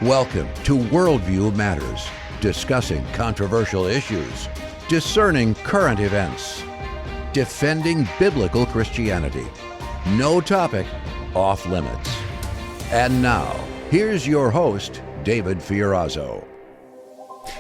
Welcome to Worldview Matters, discussing controversial issues, discerning current events, defending biblical Christianity. No topic off limits. And now, here's your host, David Fiorazo.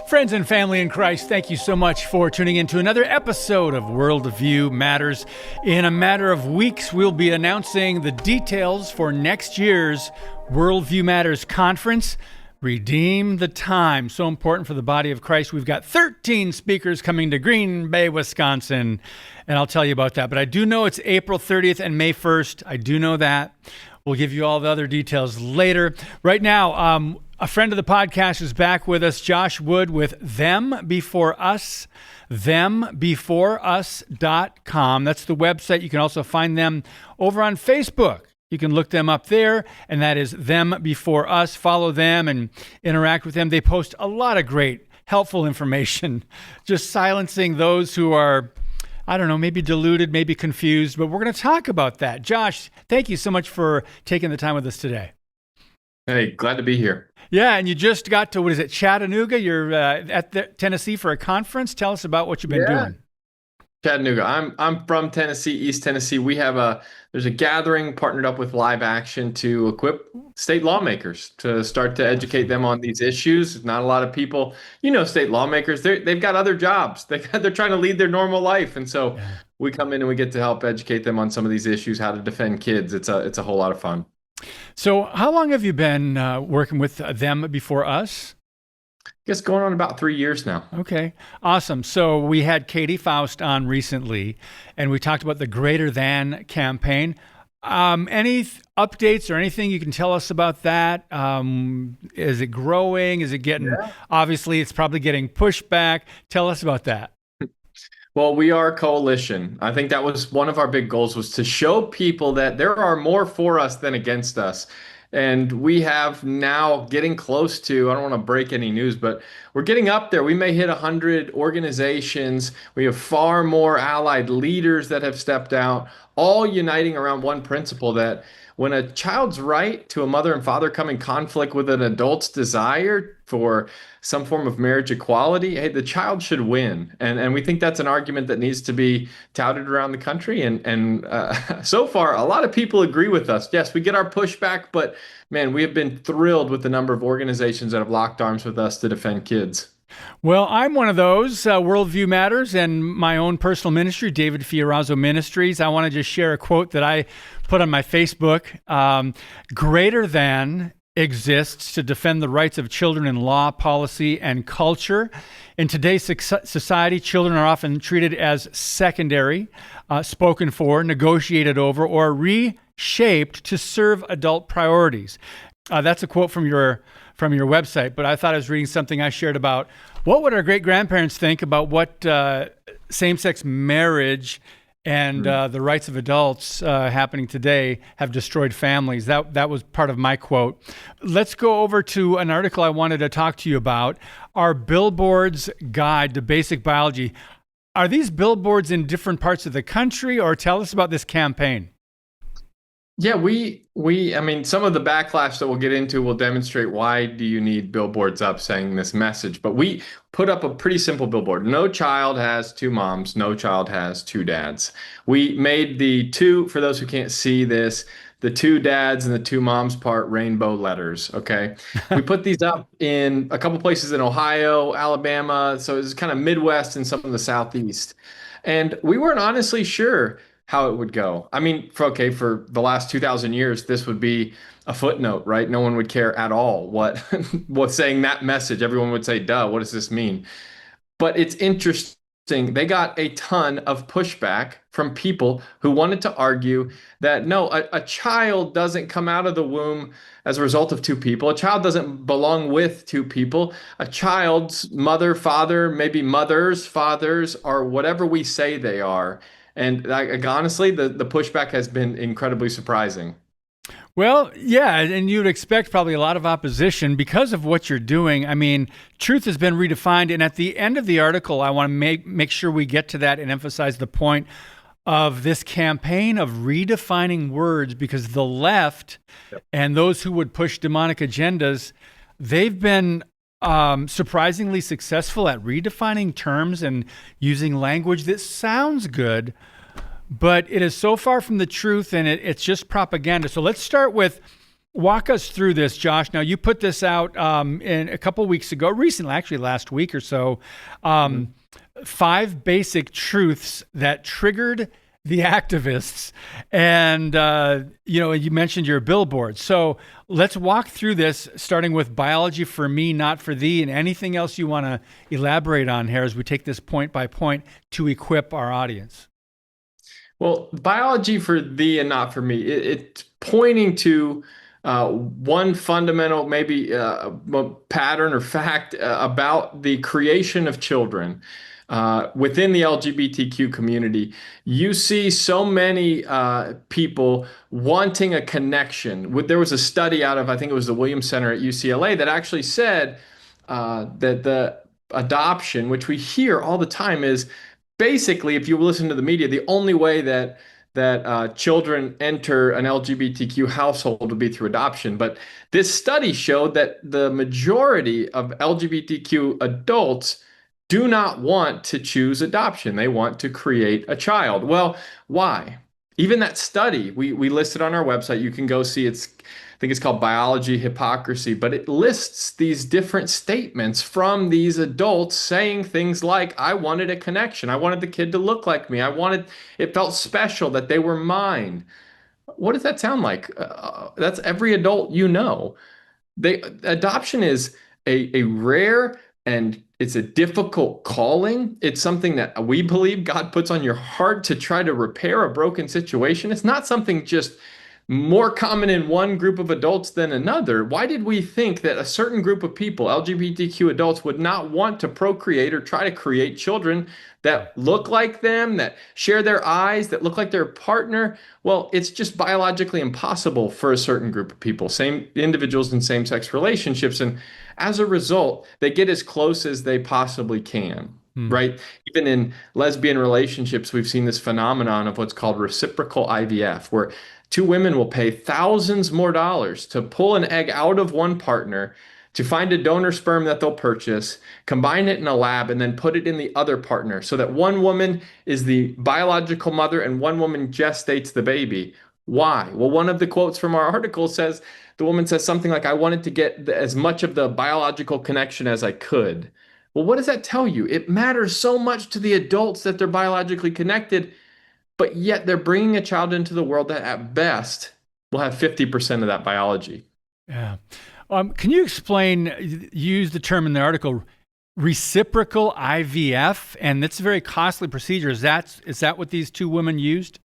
Friends and family in Christ, thank you so much for tuning in to another episode of Worldview Matters. In a matter of weeks, we'll be announcing the details for next year's Worldview Matters Conference. Redeem the time. So important for the body of Christ. We've got 13 speakers coming to Green Bay, Wisconsin, and I'll tell you about that. But I do know it's April 30th and May 1st. I do know that. We'll give you all the other details later. Right now, a friend of the podcast is back with us, Josh Wood with Them Before Us, thembeforeus.com. That's the website. You can also find them over on Facebook. You can look them up there, and that is Them Before Us. Follow them and interact with them. They post a lot of great, helpful information, just silencing those who are, I don't know, maybe deluded, maybe confused, but we're going to talk about that. Josh, thank you so much for taking the time with us today. Hey, glad to be here. Yeah, and you just got to, Chattanooga? You're at Tennessee for a conference. Tell us about what you've been doing. Chattanooga. I'm from Tennessee, East Tennessee. We have there's a gathering partnered up with Live Action to equip state lawmakers to start to educate them on these issues. Not a lot of people, state lawmakers, they've got other jobs. They're trying to lead their normal life. And so we come in and we get to help educate them on some of these issues, how to defend kids. It's a whole lot of fun. So how long have you been working with Them Before Us? I guess going on about 3 years now. Okay, awesome. So we had Katie Faust on recently, and we talked about the Greater Than campaign. Any updates or anything you can tell us about that? Is it growing? Is it getting, obviously it's probably getting pushback. Tell us about that. Well, we are a coalition. I think that was one of our big goals, was to show people that there are more for us than against us. And we have now getting close to, I don't want to break any news, but we're getting up there. We may hit 100 organizations. We have far more allied leaders that have stepped out, all uniting around one principle, that when a child's right to a mother and father come in conflict with an adult's desire for some form of marriage equality, hey, the child should win. And we think that's an argument that needs to be touted around the country. And so far, a lot of people agree with us. Yes, we get our pushback, but man, we have been thrilled with the number of organizations that have locked arms with us to defend kids. Well, I'm one of those, Worldview Matters, and my own personal ministry, David Fiorazo Ministries. I want to just share a quote that I put on my Facebook. Greater than exists to defend the rights of children in law, policy, and culture. In today's society, children are often treated as secondary, spoken for, negotiated over, or reshaped to serve adult priorities. That's a quote from your website, but I thought I was reading something I shared about what would our great-grandparents think about what same-sex marriage and the rights of adults happening today have destroyed families. That was part of my quote. Let's go over to an article I wanted to talk to you about, our Billboard's Guide to Basic Biology. Are these billboards in different parts of the country, or tell us about this campaign? Yeah, I mean, some of the backlash that we'll get into will demonstrate why do you need billboards up saying this message. But we put up a pretty simple billboard. No child has two moms. No child has two dads. We made the two, for those who can't see this, the two dads and the two moms part rainbow letters, okay? We put these up in a couple places in Ohio, Alabama, so it's kind of Midwest and some of the Southeast. And we weren't honestly sure how it would go. I mean, for the last 2,000 years, this would be a footnote, right? No one would care at all what saying that message. Everyone would say, duh, what does this mean? But it's interesting. They got a ton of pushback from people who wanted to argue that no, a child doesn't come out of the womb as a result of two people. A child doesn't belong with two people. A child's mother, father, maybe mothers, fathers, are whatever we say they are. And honestly, the pushback has been incredibly surprising. Well, yeah, and you'd expect probably a lot of opposition because of what you're doing. I mean, truth has been redefined. And at the end of the article, I want to make sure we get to that and emphasize the point of this campaign of redefining words, because the left and those who would push demonic agendas they've been surprisingly successful at redefining terms and using language that sounds good, but it is so far from the truth, and it's just propaganda. So let's start with, walk us through this, Josh. Now, you put this out in a couple weeks ago, recently, actually last week or so, 5 basic truths that triggered the activists. And, you mentioned your billboard. So let's walk through this, starting with biology for me, not for thee, and anything else you want to elaborate on here as we take this point by point to equip our audience. Well, biology for thee and not for me, it's pointing to one fundamental, maybe pattern or fact about the creation of children. Within the LGBTQ community, you see so many people wanting a connection. There was a study out of, I think it was the Williams Center at UCLA, that actually said that the adoption, which we hear all the time, is basically, if you listen to the media, the only way that children enter an LGBTQ household would be through adoption. But this study showed that the majority of LGBTQ adults do not want to choose adoption. They want to create a child. Well, why? Even that study we listed on our website, you can go see. I think it's called Biology Hypocrisy, but it lists these different statements from these adults saying things like, I wanted a connection. I wanted the kid to look like me. It felt special that they were mine. What does that sound like? That's every adult you know. Adoption is a rare, and it's a difficult calling. It's something that we believe God puts on your heart to try to repair a broken situation. It's not something just more common in one group of adults than another. Why did we think that a certain group of people, LGBTQ adults, would not want to procreate or try to create children that look like them, that share their eyes, that look like their partner? Well, it's just biologically impossible for a certain group of people, same individuals in same-sex relationships. And as a result, they get as close as they possibly can. Right? Even in lesbian relationships, we've seen this phenomenon of what's called reciprocal IVF, where 2 women will pay thousands more dollars to pull an egg out of one partner, to find a donor sperm that they'll purchase, combine it in a lab, and then put it in the other partner so that one woman is the biological mother and one woman gestates the baby. Why? Well, one of the quotes from our article says, the woman says something like, I wanted to get as much of the biological connection as I could. Well, what does that tell you? It matters so much to the adults that they're biologically connected, but yet they're bringing a child into the world that at best will have 50% of that biology. Yeah. Can you explain, use the term in the article, reciprocal IVF, and it's a very costly procedure. Is that what these 2 women used?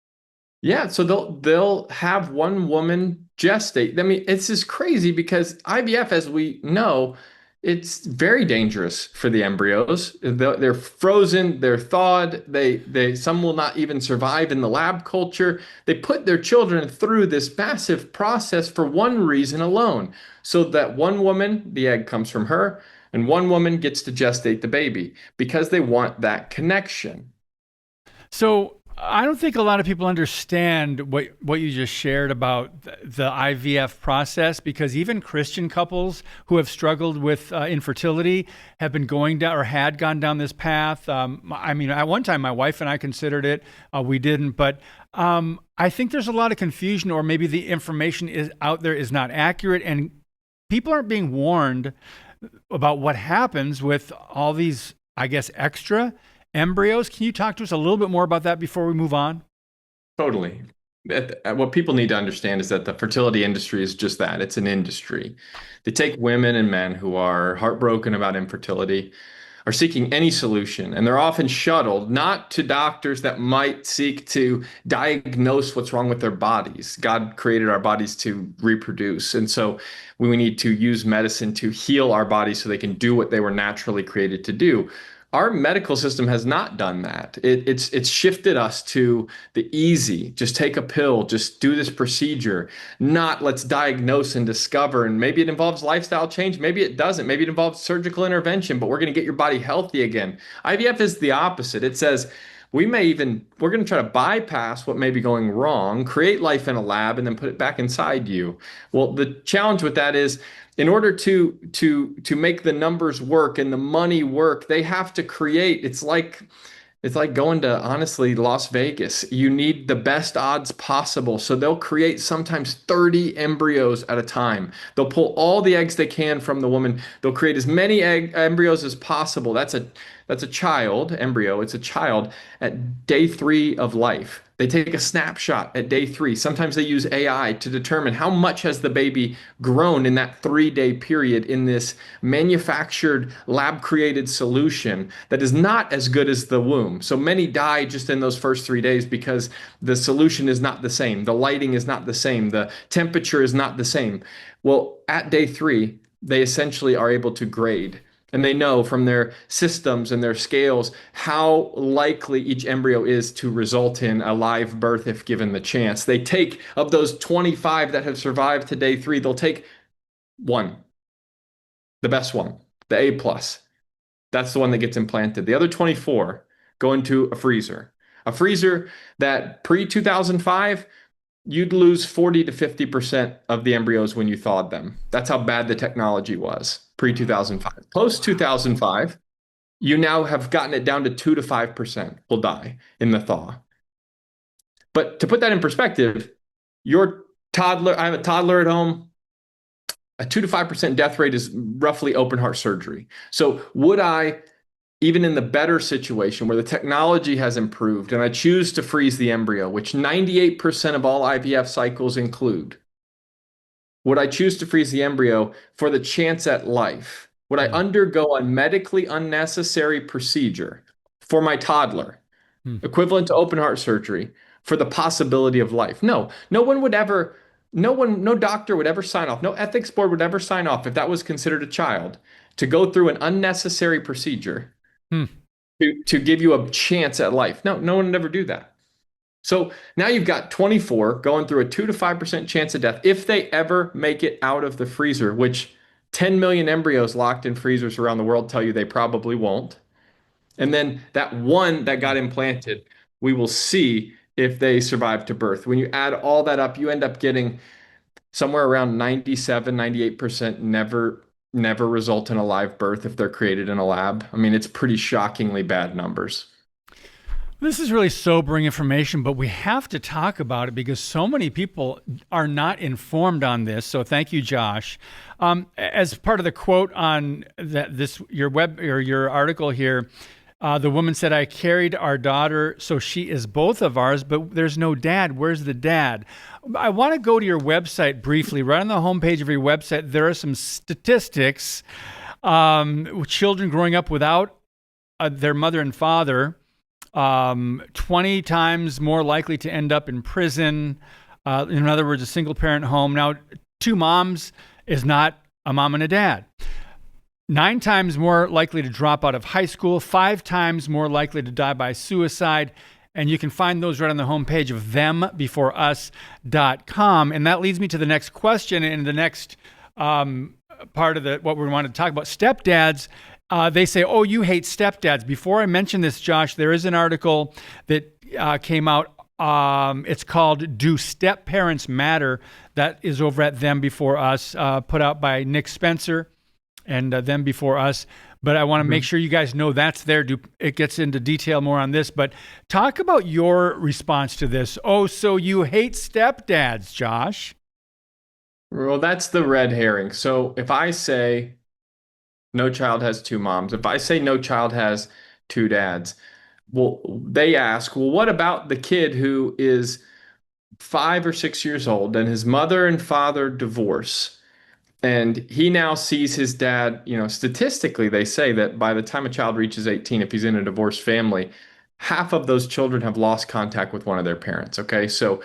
Yeah, so they'll have one woman gestate. I mean, it's just crazy because IVF, as we know, it's very dangerous for the embryos. They're frozen, they're thawed, some will not even survive in the lab culture. They put their children through this massive process for one reason alone, so that one woman, the egg comes from her, and one woman gets to gestate the baby because they want that connection. So I don't think a lot of people understand what you just shared about the IVF process, because even Christian couples who have struggled with infertility have been going down or had gone down this path. I mean, at one time, my wife and I considered it. We didn't. But I think there's a lot of confusion, or maybe the information is out there is not accurate, and people aren't being warned about what happens with all these, I guess, extra embryos. Can you talk to us a little bit more about that before we move on? Totally. What people need to understand is that the fertility industry is just that. It's an industry. They take women and men who are heartbroken about infertility, are seeking any solution, and they're often shuttled not to doctors that might seek to diagnose what's wrong with their bodies. God created our bodies to reproduce, and so we need to use medicine to heal our bodies so they can do what they were naturally created to do. Our medical system has not done that. It's shifted us to the easy, just take a pill, just do this procedure, not let's diagnose and discover. And maybe it involves lifestyle change, maybe it doesn't. Maybe it involves surgical intervention, but we're going to get your body healthy again. IVF is the opposite. It says, we're going to try to bypass what may be going wrong, create life in a lab, and then put it back inside you. Well, the challenge with that is in order to make the numbers work and the money work, they have to create, it's like going to, honestly, Las Vegas. You need the best odds possible. So they'll create sometimes 30 embryos at a time. They'll pull all the eggs they can from the woman. They'll create as many embryos as possible. That's a child embryo. It's a child at day 3 of life. They take a snapshot at day 3. Sometimes they use AI to determine how much has the baby grown in that 3-day period in this manufactured lab created solution that is not as good as the womb. So many die just in those first 3 days because the solution is not the same. The lighting is not the same. The temperature is not the same. Well, at day 3, they essentially are able to grade. And they know from their systems and their scales how likely each embryo is to result in a live birth if given the chance. They take, of those 25 that have survived to day 3, they'll take one, the best one, the A plus. That's the one that gets implanted. The other 24 go into a freezer that pre-2005, you'd lose 40 to 50% of the embryos when you thawed them. That's how bad the technology was pre-2005. Post-2005, you now have gotten it down to 2 to 5% will die in the thaw. But to put that in perspective, your toddler, I have a toddler at home, a 2 to 5% death rate is roughly open heart surgery. So would I, even in the better situation where the technology has improved and I choose to freeze the embryo, which 98% of all IVF cycles include, would I choose to freeze the embryo for the chance at life? Would I undergo a medically unnecessary procedure for my toddler, equivalent to open heart surgery, for the possibility of life? No, no doctor would ever sign off, no ethics board would ever sign off if that was considered a child to go through an unnecessary procedure to give you a chance at life. No one would ever do that. So now you've got 24 going through a 2 to 5% chance of death if they ever make it out of the freezer, which 10 million embryos locked in freezers around the world tell you they probably won't. And then that one that got implanted, we will see if they survive to birth. When you add all that up, you end up getting somewhere around 97, 98% never result in a live birth if they're created in a lab. I mean, it's pretty shockingly bad numbers. This is really sobering information, but we have to talk about it because so many people are not informed on this. So thank you, Josh. As part of the quote on your article here, the woman said, "I carried our daughter, so she is both of ours, but there's no dad. Where's the dad?" I want to go to your website briefly. Right on the homepage of your website, there are some statistics. Children growing up without their mother and father, 20 times more likely to end up in prison. In other words, a single parent home. Now, 2 moms is not a mom and a dad. 9 times more likely to drop out of high school, 5 times more likely to die by suicide. And you can find those right on the homepage of thembeforeus.com. And that leads me to the next question and the next part of what we want to talk about. Stepdads, they say, "Oh, you hate stepdads." Before I mention this, Josh, there is an article that came out. It's called "Do Step Parents Matter?" That is over at Them Before Us, put out by Nick Spencer and Them Before Us. But I want to make sure you guys know that's there. It gets into detail more on this. But talk about your response to this. Oh, so you hate stepdads, Josh? Well, that's the red herring. So if I say no child has 2 moms, if I say no child has 2 dads, well, they ask, well, what about the kid who is 5 or 6 years old and his mother and father divorce? And he now sees his dad, statistically, they say that by the time a child reaches 18, if he's in a divorced family, half of those children have lost contact with one of their parents. Okay. So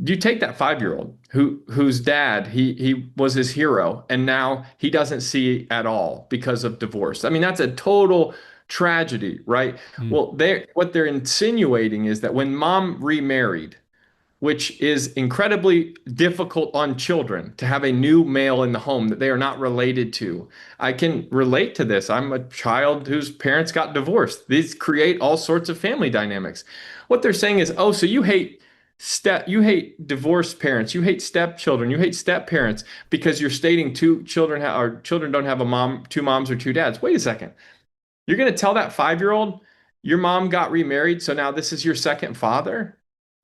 you take that 5-year-old whose dad, he was his hero, and now he doesn't see at all because of divorce. I mean, that's a total tragedy, right? Well, what they're insinuating is that when mom remarried, which is incredibly difficult on children to have a new male in the home that they are not related to. I can relate to this. I'm a child whose parents got divorced. These create all sorts of family dynamics. What they're saying is, oh, so you hate divorced parents, you hate stepchildren, you hate step parents because you're stating children don't have a mom, two moms or two dads. Wait a second. You're going to tell that 5-year-old your mom got remarried, so now this is your second father?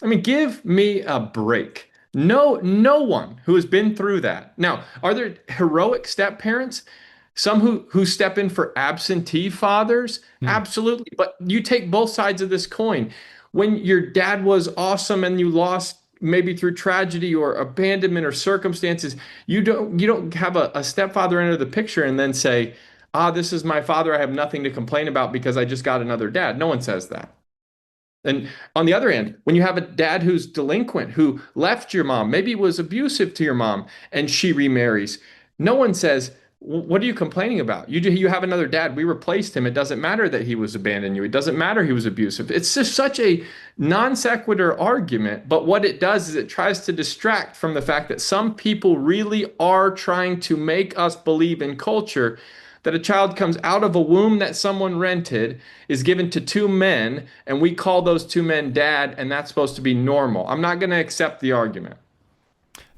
I mean, give me a break. No one who has been through that. Now, are there heroic step parents? Some who step in for absentee fathers? Absolutely. But you take both sides of this coin. When your dad was awesome and you lost maybe through tragedy or abandonment or circumstances, you don't have a stepfather enter the picture and then say, this is my father. I have nothing to complain about because I just got another dad. No one says that. And on the other end, when you have a dad who's delinquent, who left your mom, maybe was abusive to your mom, and she remarries, no one says, what are you complaining about? You have another dad. We replaced him. It doesn't matter that he was abandoning you. It doesn't matter he was abusive. It's just such a non sequitur argument. But what it does is it tries to distract from the fact that some people really are trying to make us believe in culture that a child comes out of a womb that someone rented, is given to two men, and we call those two men dad, and that's supposed to be normal. I'm not going to accept the argument.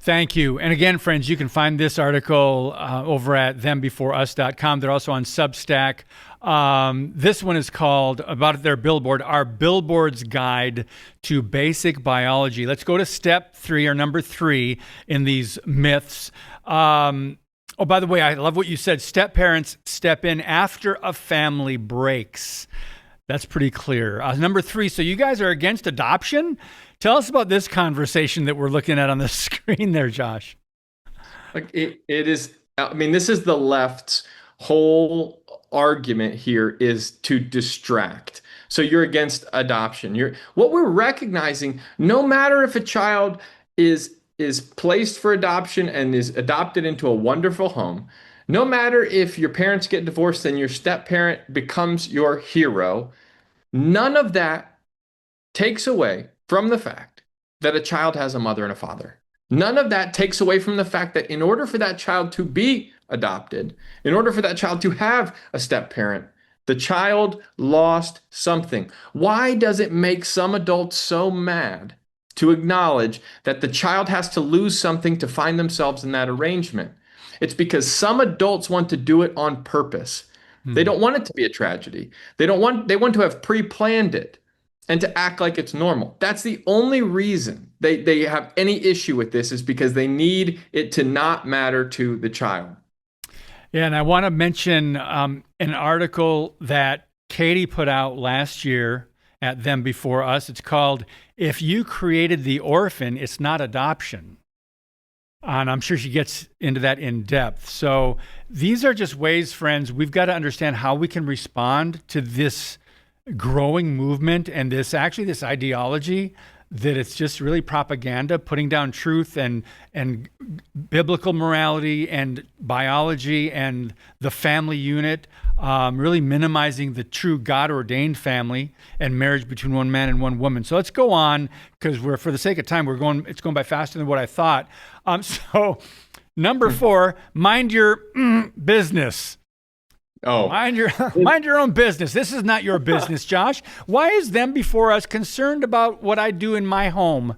Thank you. And again, friends, you can find this article over at thembeforeus.com. They're also on Substack. This one is called, about their billboard, Our Billboard's Guide to Basic Biology. Let's go to step 3, or number 3 in these myths. Oh, by the way, I love what you said. Step parents step in after a family breaks. That's pretty clear. Number 3, so you guys are against adoption? Tell us about this conversation that we're looking at on the screen there, Josh. Like it is, I mean, this is the left's whole argument here, is to distract. So you're against adoption. What we're recognizing, no matter if a child is placed for adoption and is adopted into a wonderful home, no matter if your parents get divorced and your step parent becomes your hero, none of that takes away from the fact that a child has a mother and a father. None of that takes away from the fact that in order for that child to be adopted, in order for that child to have a step parent, the child lost something. Why does it make some adults so mad to acknowledge that the child has to lose something to find themselves in that arrangement? It's because some adults want to do it on purpose. They don't want it to be a tragedy. They want to have pre-planned it and to act like it's normal. That's the only reason they have any issue with this, is because they need it to not matter to the child. Yeah, and I want to mention an article that Katie put out last year at Them Before Us. It's called, If You Created the Orphan, It's Not Adoption. And I'm sure she gets into that in depth. So these are just ways, friends, we've got to understand how we can respond to this growing movement and this ideology that it's just really propaganda, putting down truth and biblical morality and biology and the family unit, really minimizing the true God-ordained family and marriage between one man and one woman. So let's go on, because for the sake of time, it's going by faster than what I thought. So number 4, mind your business. Oh, mind your own business. This is not your business, Josh. Why is Them Before Us concerned about what I do in my home?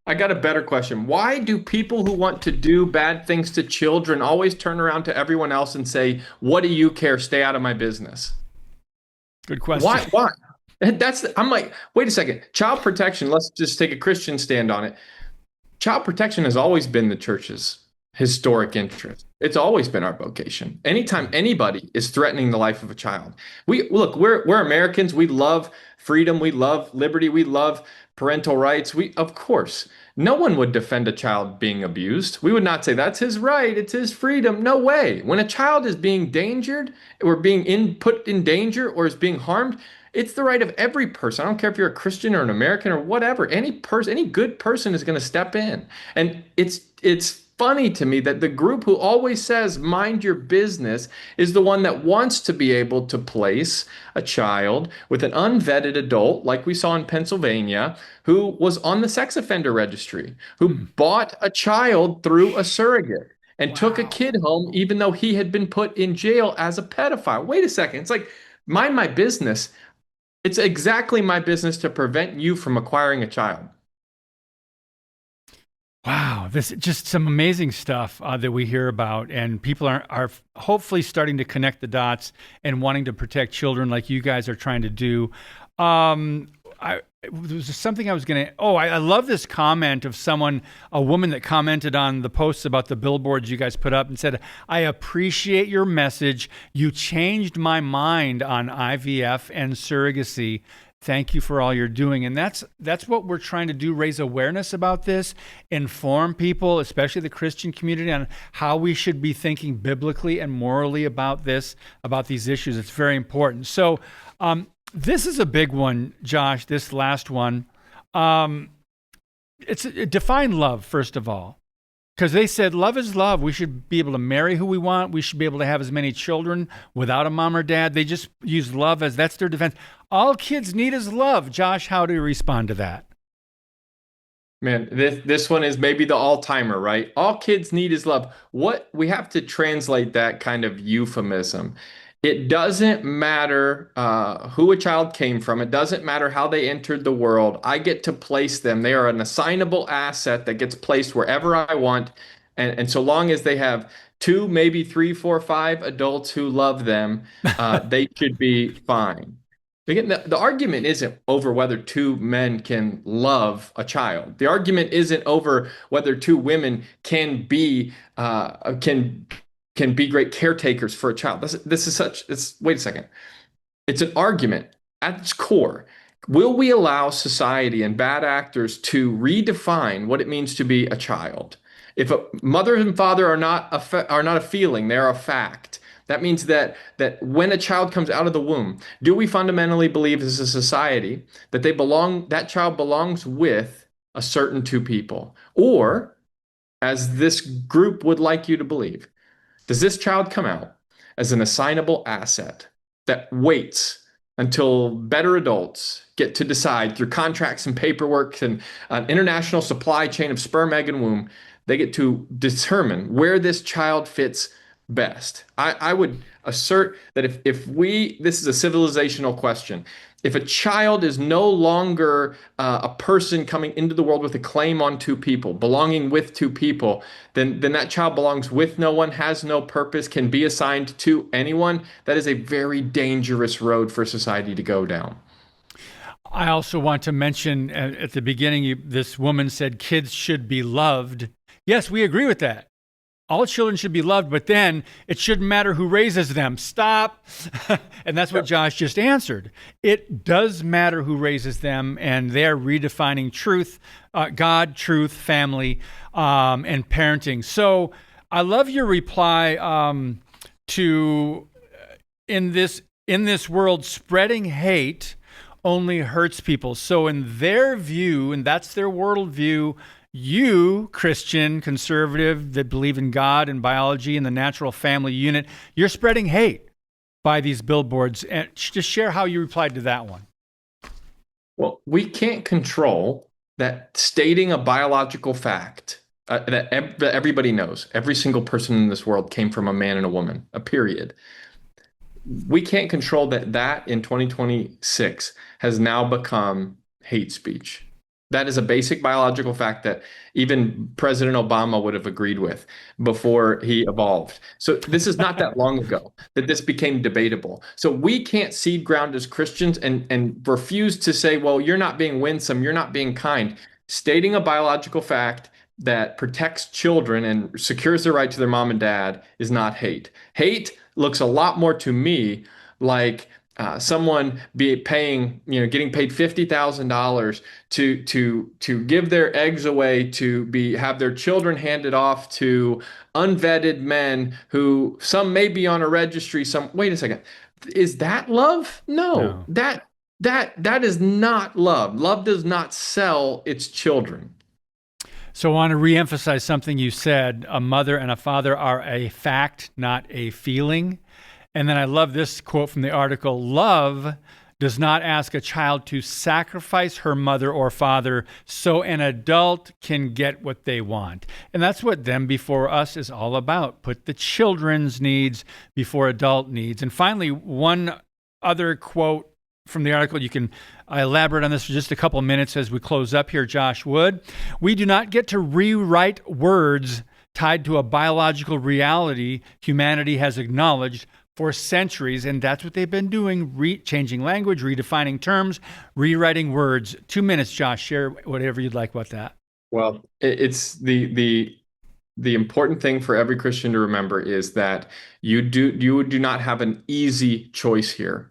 I got a better question. Why do people who want to do bad things to children always turn around to everyone else and say, what do you care? Stay out of my business. Good question. Why? I'm like, wait a second. Child protection, let's just take a Christian stand on it. Child protection has always been the church's historic interest. It's always been our vocation. Anytime anybody is threatening the life of a child, we're Americans. We love freedom. We love liberty. We love parental rights. Of course, no one would defend a child being abused. We would not say that's his right, it's his freedom. No way. When a child is being endangered or being put in danger or is being harmed, it's the right of every person. I don't care if you're a Christian or an American or whatever. Any good person is going to step in. And it's funny to me that the group who always says, mind your business, is the one that wants to be able to place a child with an unvetted adult, like we saw in Pennsylvania, who was on the sex offender registry, who bought a child through a surrogate and took a kid home, even though he had been put in jail as a pedophile. Wait a second. It's like, mind my business. It's exactly my business to prevent you from acquiring a child. Wow, this is just some amazing stuff that we hear about, and people are hopefully starting to connect the dots and wanting to protect children like you guys are trying to do. There was something I was going to. Oh, I love this comment of a woman that commented on the posts about the billboards you guys put up and said, "I appreciate your message. You changed my mind on IVF and surrogacy. Thank you for all you're doing." And that's what we're trying to do, raise awareness about this, inform people, especially the Christian community, on how we should be thinking biblically and morally about these issues. It's very important. So this is a big one, Josh, this last one. Define love, first of all. Because they said love is love. We should be able to marry who we want. We should be able to have as many children without a mom or dad. They just use love as that's their defense. All kids need is love. Josh, how do you respond to that? Man, this one is maybe the all-timer, right? All kids need is love. What we have to translate that kind of euphemism. It doesn't matter who a child came from. It doesn't matter how they entered the world. I get to place them. They are an assignable asset that gets placed wherever I want. And so long as they have 2, maybe 3, 4, 5 adults who love them, they should be fine. Again, the argument isn't over whether 2 men can love a child. The argument isn't over whether 2 women can be great caretakers for a child. Wait a second. It's an argument at its core. Will we allow society and bad actors to redefine what it means to be a child? If a mother and father are not a feeling, they're a fact. That means that when a child comes out of the womb, do we fundamentally believe as a society that that child belongs with a certain 2 people? Or, as this group would like you to believe, does this child come out as an assignable asset that waits until better adults get to decide through contracts and paperwork and an international supply chain of sperm, egg, and womb, they get to determine where this child fits best? I would assert that if this is a civilizational question. If a child is no longer a person coming into the world with a claim on 2 people, belonging with 2 people, then that child belongs with no one, has no purpose, can be assigned to anyone. That is a very dangerous road for society to go down. I also want to mention at the beginning, this woman said kids should be loved. Yes, we agree with that. All children should be loved, but then it shouldn't matter who raises them. Stop. And that's what Josh just answered. It does matter who raises them, and they're redefining truth, God, truth, family, and parenting. So I love your reply to in this world, spreading hate only hurts people. So in their view, and that's their worldview, you, Christian, conservative, that believe in God and biology and the natural family unit, you're spreading hate by these billboards. And just share how you replied to that one. Well, we can't control that stating a biological fact that everybody knows. Every single person in this world came from a man and a woman, a period. We can't control that in 2026 has now become hate speech. That is a basic biological fact that even President Obama would have agreed with before he evolved. So this is not that long ago that this became debatable. So we can't cede ground as Christians and refuse to say, well, you're not being winsome, you're not being kind. Stating a biological fact that protects children and secures their right to their mom and dad is not hate. Hate looks a lot more to me like someone getting paid $50,000 to give their eggs away to have their children handed off to unvetted men who some may be on a registry. Wait a second, is that love? No. That is not love. Love does not sell its children. So I want to reemphasize something you said. A mother and a father are a fact, not a feeling. And then I love this quote from the article. Love does not ask a child to sacrifice her mother or father so an adult can get what they want. And that's what Them Before Us is all about. Put the children's needs before adult needs. And finally, one other quote from the article. You can elaborate on this for just a couple of minutes as we close up here, Josh Wood. We do not get to rewrite words tied to a biological reality humanity has acknowledged for centuries, and that's what they've been doing, changing language, redefining terms, rewriting words. 2 minutes, Josh. Share whatever you'd like about that. Well, it's the important thing for every Christian to remember is that you do not have an easy choice here.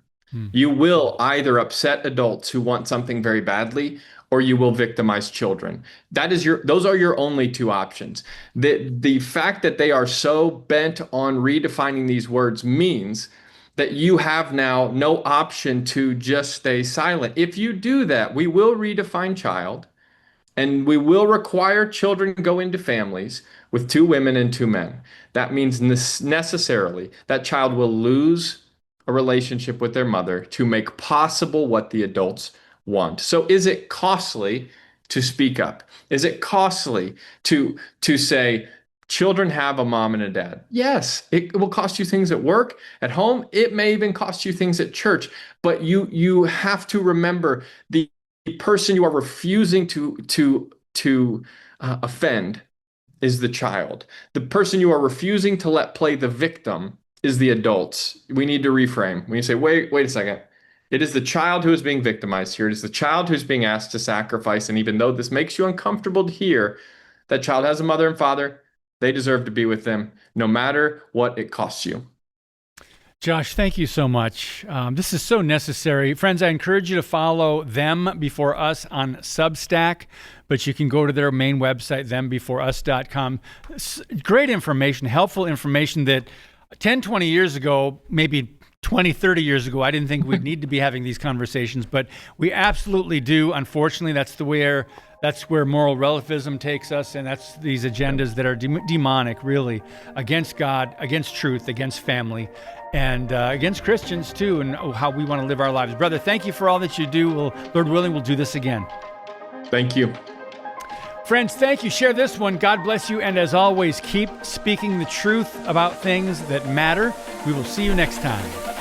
You will either upset adults who want something very badly, or you will victimize children. Those are your only two options. The fact that they are so bent on redefining these words means that you have now no option to just stay silent. If you do that, we will redefine child, and we will require children go into families with 2 women and 2 men. That means necessarily that child will lose a relationship with their mother to make possible what the adults want. So is it costly to speak up? Is it costly to say children have a mom and a dad? Yes, it will cost you things at work, at home. It may even cost you things at church. But you have to remember the person you are refusing to offend is the child. The person you are refusing to let play the victim is the adults. We need to reframe. When you say, wait a second. It is the child who is being victimized here. It is the child who's being asked to sacrifice. And even though this makes you uncomfortable to hear, that child has a mother and father. They deserve to be with them, no matter what it costs you. Josh, thank you so much. This is so necessary. Friends, I encourage you to follow Them Before Us on Substack, but you can go to their main website, thembeforeus.com. Great information, helpful information that 10, 20 years ago, maybe 20, 30 years ago, I didn't think we'd need to be having these conversations, but we absolutely do. Unfortunately, that's where moral relativism takes us, and that's these agendas that are demonic, really, against God, against truth, against family, and against Christians too, and how we want to live our lives. Brother, thank you for all that you do. Lord willing, we'll do this again. Thank you. Friends, thank you. Share this one. God bless you. And as always, keep speaking the truth about things that matter. We will see you next time.